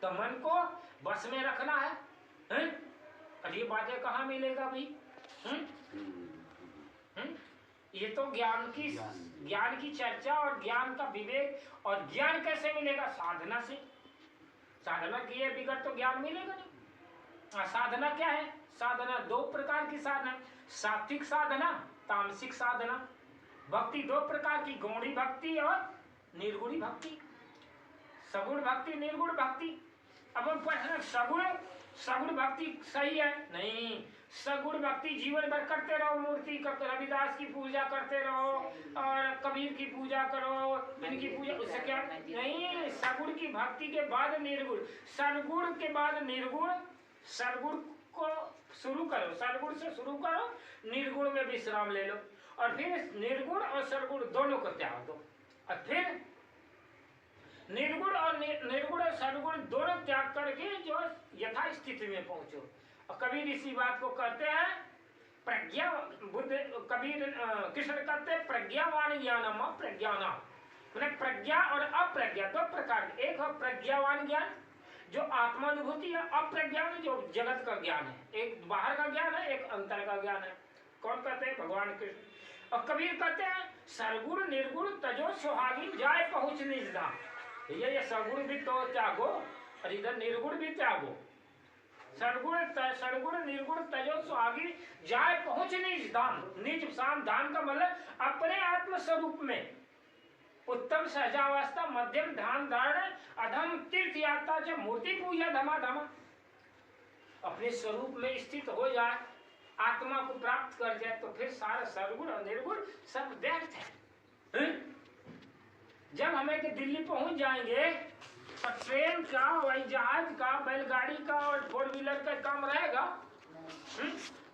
तो मन को बस में रखना है, हैं? और ये बातें कहाँ मिलेगा भाई? ये तो ज्ञान की चर्चा और ज्ञान का विवेक। और ज्ञान कैसे मिलेगा? साधना से। साधना किए बिगड़ तो ज्ञान मिलेगा नहीं। साधना क्या है? साधना दो प्रकार की साधना, सात्विक साधना, तामसिक साधना। भक्ति दो प्रकार की, गौणी भक्ति और निर्गुणी भक्ति, सगुण भक्ति, निर्गुण भक्ति। अब हम प्रश्न, सगुण भक्ति सही है? नहीं, सगुण भक्ति जीवन भर करते रहो, मूर्ति का रविदास की पूजा करते रहो और कबीर की पूजा करो, इनकी पूजा, उससे क्या नहीं। सगुण की भक्ति के बाद निर्गुण, सरगुण के बाद निर्गुण। सरगुण को शुरू करो, सरगुण से शुरू करो, निर्गुण में विश्राम ले लो, और फिर निर्गुण और सरगुण दोनों को त्याग दो, और फिर निर्गुण और सदगुण दोनों त्याग करके जो यथा स्थिति में पहुंचो। और कबीर इसी बात को कहते हैं प्रज्ञा, बुद्ध कबीर कृष्ण कहते हैं प्रज्ञावान ज्ञानम अप्रज्ञानम। मतलब प्रज्ञा और अप्रज्ञा दो प्रकार के, एक है प्रज्ञावान ज्ञान जो आत्मानुभूति है, अप्रज्ञान जो जगत का ज्ञान है। एक बाहर का ज्ञान है, एक अंतर का ज्ञान है। कौन कहते हैं? भगवान कृष्ण। और कबीर कहते हैं सरगुण निर्गुण तजो सुहागिन जाए पहुंच निज धाम। ये सगुण भी तो त्यागो और इधर निर्गुण भी त्यागो। सदगुण निर्गुण तजो सुहागिन जाए पहुंच निज धाम। निज धाम का मतलब अपने आत्म स्वरूप में उत्तम सहजावस्था, मध्यम ध्यान धारण, अधम तीर्थ यात्रा से मूर्ति पूजा धमाधमा अपने स्वरूप में स्थित हो जाए, आत्मा को प्राप्त कर जाए, तो फिर सारा सदगुण और निर्गुण सब व्यर्थ है। जब हमें कि दिल्ली पहुंच जाएंगे और ट्रेन का, हवाई जहाज का, बैलगाड़ी का और फोर व्हीलर का काम रहेगा,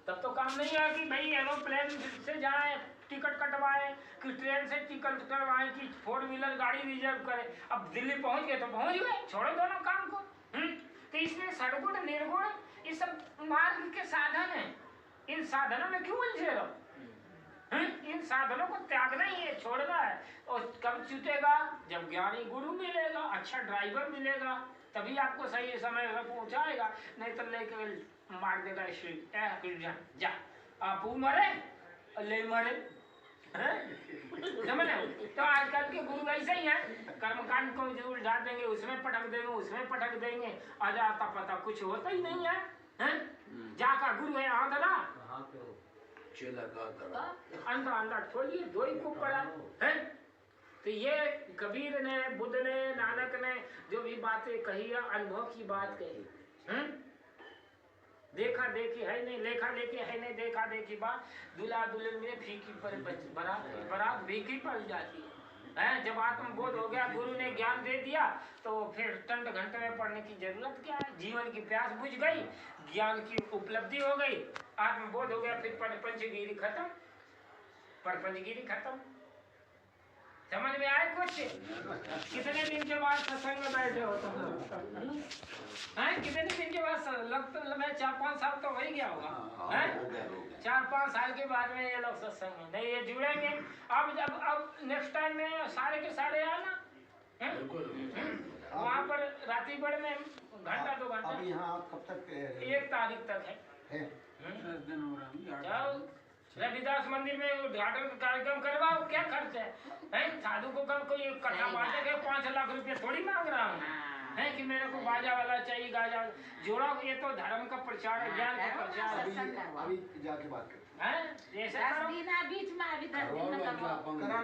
तब तो काम नहीं है कि भाई एरोप्लेन से जाए टिकट कटवाए, कि ट्रेन से टिकट कटवाए, कि फोर व्हीलर गाड़ी रिजर्व करें। अब दिल्ली पहुंच गए तो पहुंच गए, छोड़ो दोनों काम को। तो इसलिए सदगुण निर्गुण ये सब मार्ग के साधन है। इन साधनों में क्यों उलझे रहो? इन साधनों को त्यागना ही है, छोड़ना है। और कब छूटेगा? जब ज्ञानी गुरु मिलेगा, अच्छा ड्राइवर मिलेगा, तभी आपको सही समय पर पहुंचाएगा। नहीं तो लेके मार देगा कृष्ण, जा आप मरे ले मरे। समझ रहे? तो आजकल के गुरु ऐसे ही हैं, कर्मकांड को जो उलझा देंगे, उसमें पटक देंगे, उसमें पटक देंगे, अजाता पता कुछ होता ही नहीं है। जाका गुरु है आंधला, अंधा अंधा छोड़िए, दो ही को पड़ा है। तो ये कबीर ने, बुद्ध ने, नानक ने जो भी बातें कही है, अनुभव की बात कही। देखा देखी है नहीं, लेखा लेखी है नहीं, देखा देखी बात दुल्हा दुल्हन में फीकी पर बरात फीकी पड़ जाती है। जब आत्मबोध हो गया, गुरु ने ज्ञान दे दिया, तो फिर टंट घंटे में पढ़ने की जरूरत क्या है? जीवन की प्यास बुझ गई, ज्ञान की उपलब्धि हो गई, आत्मबोध हो गया, फिर पंचगिरी खत्म, परपंचगिरी खत्म। समझ में आए कुछ? कितने दिन के बाद सत्संग में बैठे हो तुम लोग? कितने दिन के बाद? लगता मैं 4-5 साल तो हो ही गया होगा। 4-5 साल के बाद में ये लोग सत्संग में नहीं, ये जुड़ेंगे। अब नेक्स्ट टाइम में सारे के सारे आना वहाँ पर रातीगढ़ में घंटा 2 घंटा। अब यहाँ कब तक? 1 तारीख तक है। 10 दिन हो रहा है। रविदास मंदिर में उद्घाटन कार्यक्रम करवाओ, क्या खर्च है? साधु को कब कोई कट्टा बांटे के 5 लाख रुपए थोड़ी मांग रहा हूँ है कि मेरे को बाजा वाला चाहिए, गाजा जोड़ा। ये तो धर्म का प्रचार है, ज्ञान का प्रचार है। अभी जाके बात करते हैं ऐसा बीच में अभी 10 दिन में करा